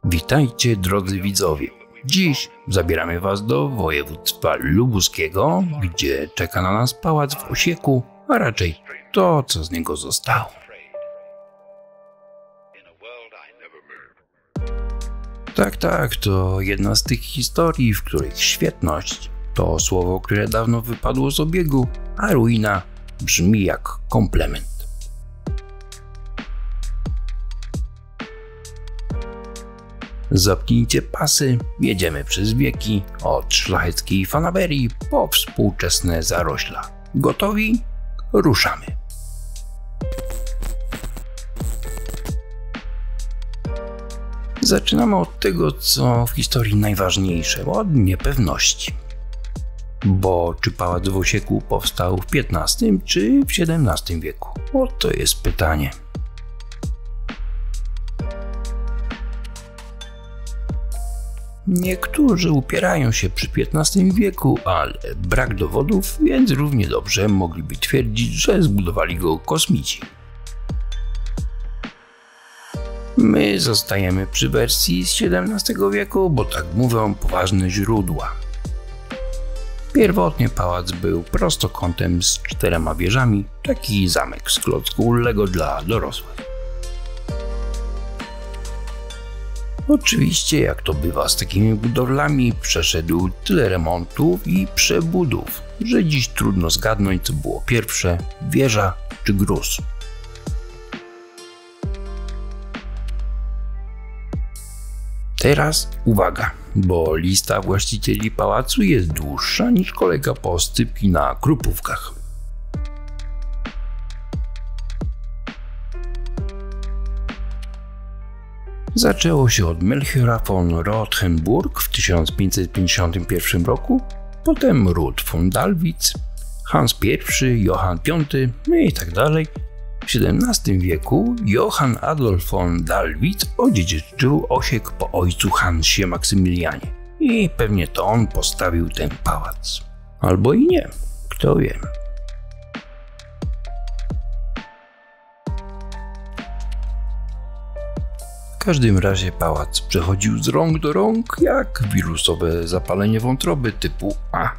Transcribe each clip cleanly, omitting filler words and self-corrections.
Witajcie, drodzy widzowie. Dziś zabieramy Was do województwa lubuskiego, gdzie czeka na nas pałac w Osieku, a raczej to, co z niego zostało. Tak, to jedna z tych historii, w których świetność to słowo, które dawno wypadło z obiegu, a ruina brzmi jak komplement. Zapnijcie pasy, jedziemy przez wieki, od szlacheckiej fanaberii po współczesne zarośla. Gotowi? Ruszamy. Zaczynamy od tego, co w historii najważniejsze, od niepewności. Bo czy pałac w Osieku powstał w XV czy w XVII wieku? Oto jest pytanie. Niektórzy upierają się przy XV wieku, ale brak dowodów, więc równie dobrze mogliby twierdzić, że zbudowali go kosmici. My zostajemy przy wersji z XVII wieku, bo tak mówią poważne źródła. Pierwotnie pałac był prostokątem z 4 wieżami, taki zamek z klocku Lego dla dorosłych. Oczywiście, jak to bywa z takimi budowlami, przeszedł tyle remontów i przebudów, że dziś trudno zgadnąć, co było pierwsze, wieża czy gruz. Teraz uwaga, bo lista właścicieli pałacu jest dłuższa niż kolejka po scypki na Krupówkach. Zaczęło się od Melchiora von Rothenburg w 1551 roku, potem Rud von Dalwitz, Hans I, Johann V i tak dalej. W XVII wieku Johann Adolf von Dalwitz odziedziczył Osiek po ojcu Hansie Maksymilianie i pewnie to on postawił ten pałac. Albo i nie, kto wie. W każdym razie pałac przechodził z rąk do rąk jak wirusowe zapalenie wątroby typu A.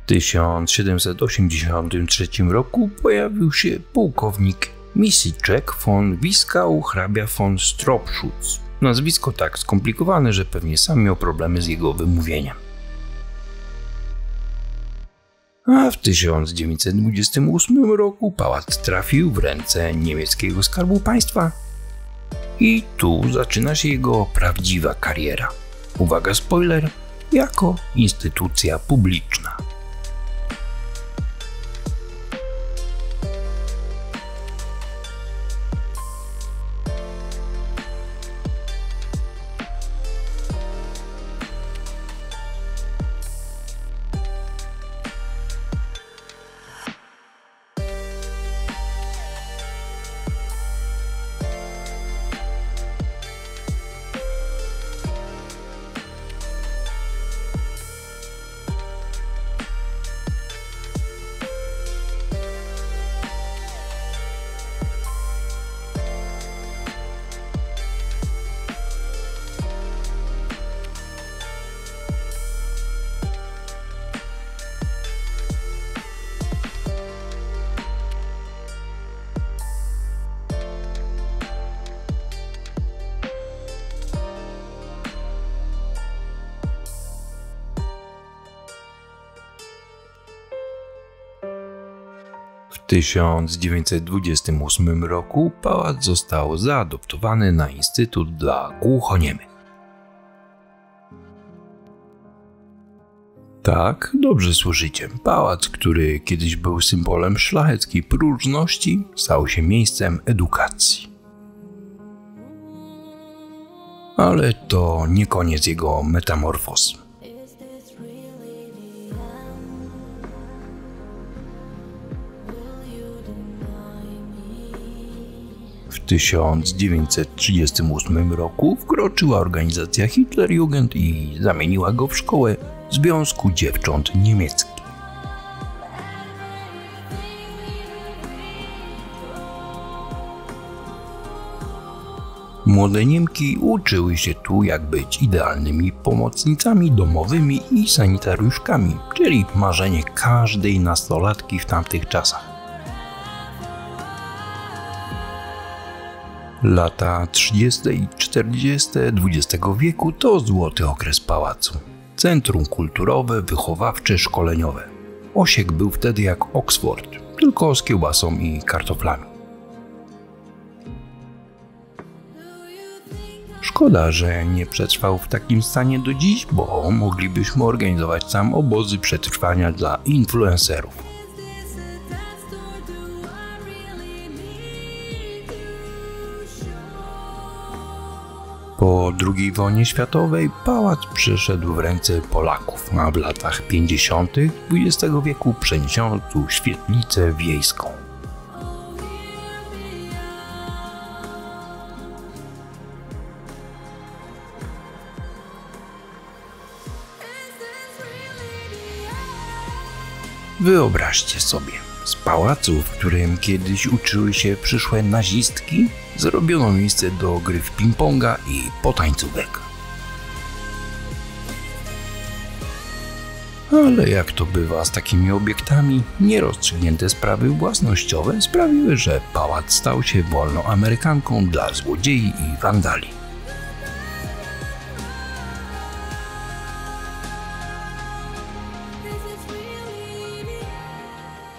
W 1783 roku pojawił się pułkownik Misiczek von Wiskau hrabia von Stropschutz. Nazwisko tak skomplikowane, że pewnie sam miał problemy z jego wymówieniem. A w 1928 roku pałac trafił w ręce niemieckiego Skarbu Państwa i tu zaczyna się jego prawdziwa kariera. Uwaga, spoiler, jako instytucja publiczna. W 1928 roku pałac został zaadoptowany na Instytut dla Głuchoniemych. Tak, dobrze słyszycie. Pałac, który kiedyś był symbolem szlacheckiej próżności, stał się miejscem edukacji. Ale to nie koniec jego metamorfoz. W 1938 roku wkroczyła organizacja Hitlerjugend i zamieniła go w szkołę Związku Dziewcząt Niemieckich. Młode Niemki uczyły się tu, jak być idealnymi pomocnicami domowymi i sanitariuszkami, czyli marzenie każdej nastolatki w tamtych czasach. Lata 30. i 40. XX wieku to złoty okres pałacu. Centrum kulturowe, wychowawcze, szkoleniowe. Osiek był wtedy jak Oxford, tylko z kiełbasą i kartoflami. Szkoda, że nie przetrwał w takim stanie do dziś, bo moglibyśmy organizować tam obozy przetrwania dla influencerów. Po II wojnie światowej pałac przeszedł w ręce Polaków, a w latach 50. XX wieku przeniesiono tu świetlicę wiejską. Wyobraźcie sobie, z pałacu, w którym kiedyś uczyły się przyszłe nazistki, zrobiono miejsce do gry w ping-ponga i potańcówek. Ale jak to bywa z takimi obiektami, nierozstrzygnięte sprawy własnościowe sprawiły, że pałac stał się wolną amerykanką dla złodziei i wandali.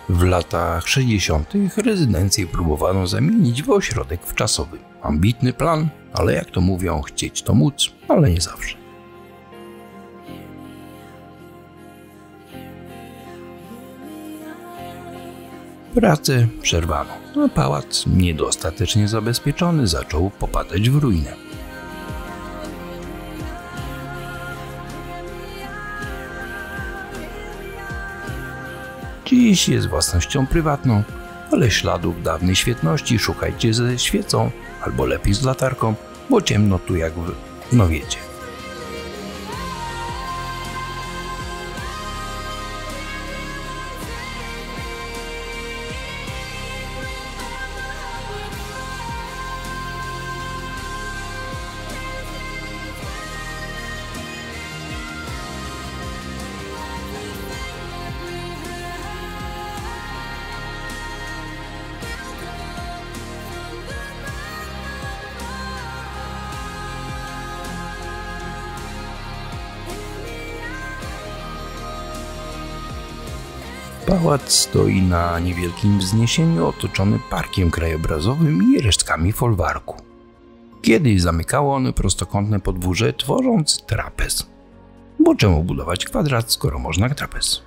W latach 60. rezydencję próbowano zamienić w ośrodek wczasowy. Ambitny plan, ale jak to mówią, chcieć to móc, ale nie zawsze. Pracę przerwano, a pałac, niedostatecznie zabezpieczony, zaczął popadać w ruinę. Dziś jest własnością prywatną, ale śladów dawnej świetności szukajcie ze świecą, albo lepiej z latarką, bo ciemno tu jak no wiecie. Pałac stoi na niewielkim wzniesieniu otoczony parkiem krajobrazowym i resztkami folwarku. Kiedyś zamykało ono prostokątne podwórze, tworząc trapez. Bo czemu budować kwadrat, skoro można trapez?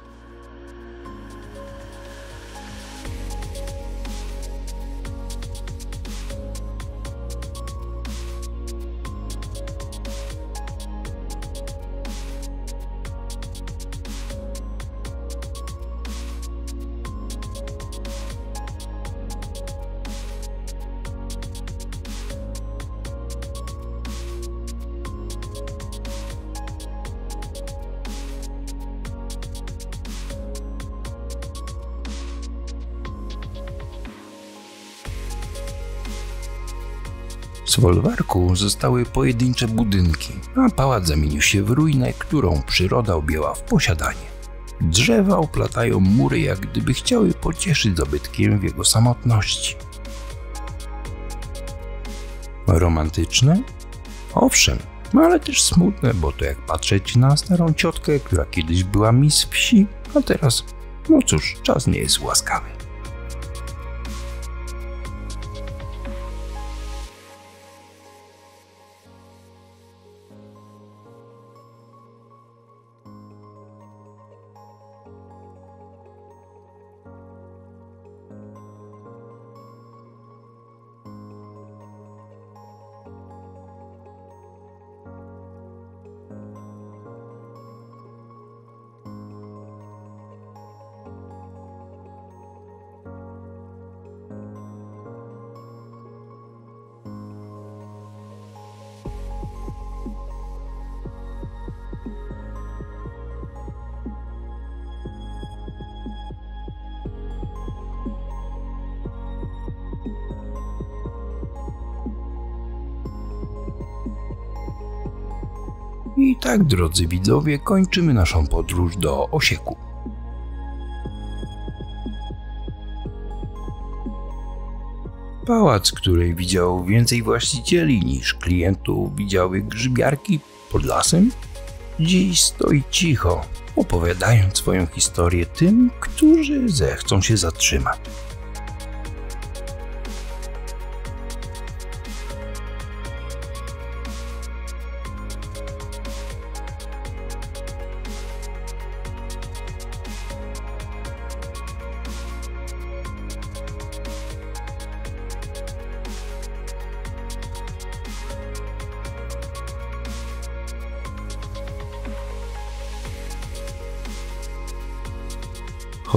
Z folwarku zostały pojedyncze budynki, a pałac zamienił się w ruinę, którą przyroda objęła w posiadanie. Drzewa oplatają mury, jak gdyby chciały pocieszyć zabytkiem w jego samotności. Romantyczne? Owszem, ale też smutne, bo to jak patrzeć na starą ciotkę, która kiedyś była miss wsi, a teraz, no cóż, czas nie jest łaskawy. I tak, drodzy widzowie, kończymy naszą podróż do Osieku. Pałac, który widział więcej właścicieli niż klientów widziały grzybiarki pod lasem, dziś stoi cicho, opowiadając swoją historię tym, którzy zechcą się zatrzymać.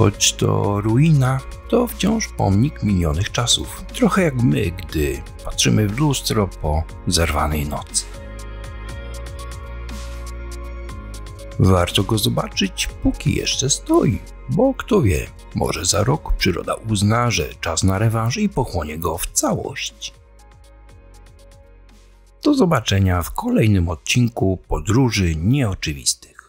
Choć to ruina, to wciąż pomnik minionych czasów. Trochę jak my, gdy patrzymy w lustro po zerwanej nocy. Warto go zobaczyć, póki jeszcze stoi, bo kto wie, może za rok przyroda uzna, że czas na rewanż i pochłonie go w całość. Do zobaczenia w kolejnym odcinku Podróży Nieoczywistych.